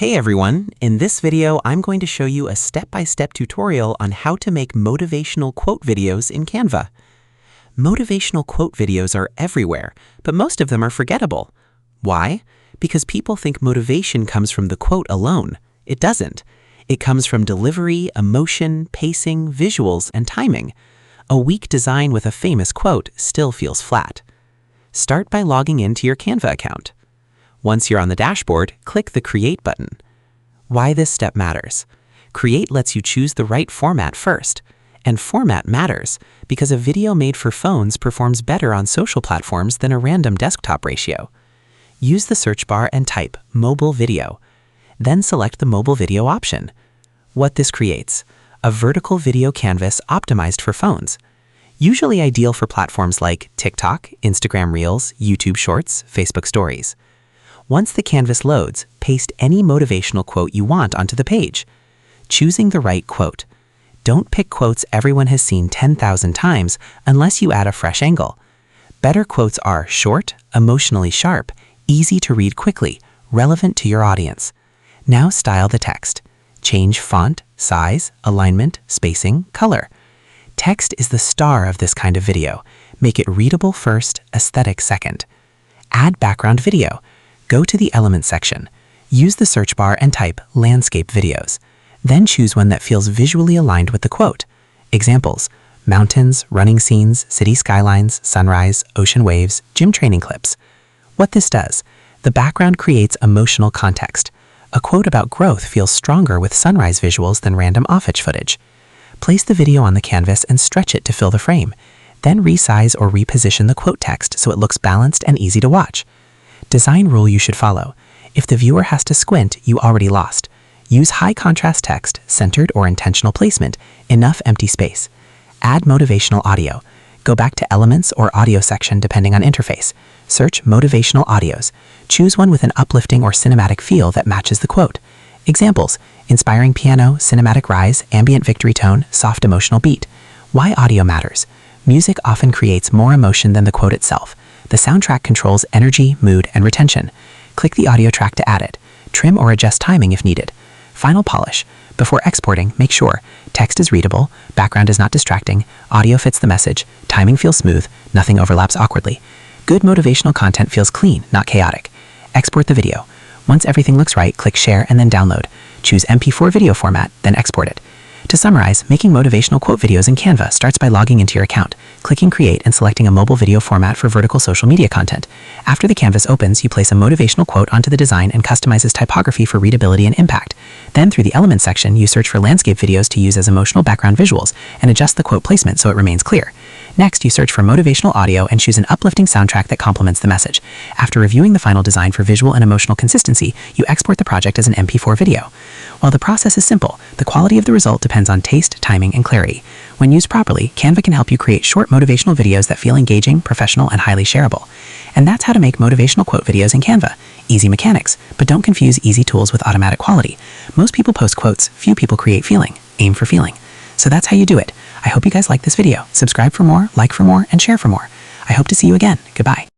Hey everyone, in this video I'm going to show you a step-by-step tutorial on how to make motivational quote videos in Canva. Motivational quote videos are everywhere, but most of them are forgettable. Why? Because people think motivation comes from the quote alone. It doesn't. It comes from delivery, emotion, pacing, visuals, and timing. A weak design with a famous quote still feels flat. Start by logging into your Canva account. Once you're on the dashboard, click the Create button. Why this step matters. Create lets you choose the right format first. And format matters because a video made for phones performs better on social platforms than a random desktop ratio. Use the search bar and type Mobile Video. Then select the Mobile Video option. What this creates: a vertical video canvas optimized for phones. Usually ideal for platforms like TikTok, Instagram Reels, YouTube Shorts, Facebook Stories. Once the canvas loads, paste any motivational quote you want onto the page. Choosing the right quote. Don't pick quotes everyone has seen 10,000 times unless you add a fresh angle. Better quotes are short, emotionally sharp, easy to read quickly, relevant to your audience. Now style the text. Change font, size, alignment, spacing, color. Text is the star of this kind of video. Make it readable first, aesthetic second. Add background video. Go to the Elements section. Use the search bar and type Landscape Videos. Then choose one that feels visually aligned with the quote. Examples: mountains, running scenes, city skylines, sunrise, ocean waves, gym training clips. What this does: the background creates emotional context. A quote about growth feels stronger with sunrise visuals than random off-edge footage. Place the video on the canvas and stretch it to fill the frame. Then resize or reposition the quote text so it looks balanced and easy to watch. Design rule you should follow. If the viewer has to squint, you already lost. Use high contrast text, centered or intentional placement, enough empty space. Add motivational audio. Go back to Elements or Audio section depending on interface. Search motivational audios. Choose one with an uplifting or cinematic feel that matches the quote. Examples: inspiring piano, cinematic rise, ambient victory tone, soft emotional beat. Why audio matters. Music often creates more emotion than the quote itself. The soundtrack controls energy, mood, and retention. Click the audio track to add it. Trim or adjust timing if needed. Final polish. Before exporting, make sure text is readable, background is not distracting, audio fits the message, timing feels smooth, nothing overlaps awkwardly. Good motivational content feels clean, not chaotic. Export the video. Once everything looks right, click Share and then Download. Choose MP4 video format, then export it. To summarize, making motivational quote videos in Canva starts by logging into your account, clicking Create and selecting a mobile video format for vertical social media content. After the canvas opens, you place a motivational quote onto the design and customizes typography for readability and impact. Then through the Elements section, you search for landscape videos to use as emotional background visuals and adjust the quote placement so it remains clear. Next, you search for motivational audio and choose an uplifting soundtrack that complements the message. After reviewing the final design for visual and emotional consistency, you export the project as an MP4 video. While the process is simple, the quality of the result depends on taste, timing, and clarity. When used properly, Canva can help you create short motivational videos that feel engaging, professional, and highly shareable. And that's how to make motivational quote videos in Canva. Easy mechanics, but don't confuse easy tools with automatic quality. Most people post quotes, few people create feeling. Aim for feeling. So that's how you do it. I hope you guys like this video. Subscribe for more, like for more, and share for more. I hope to see you again. Goodbye.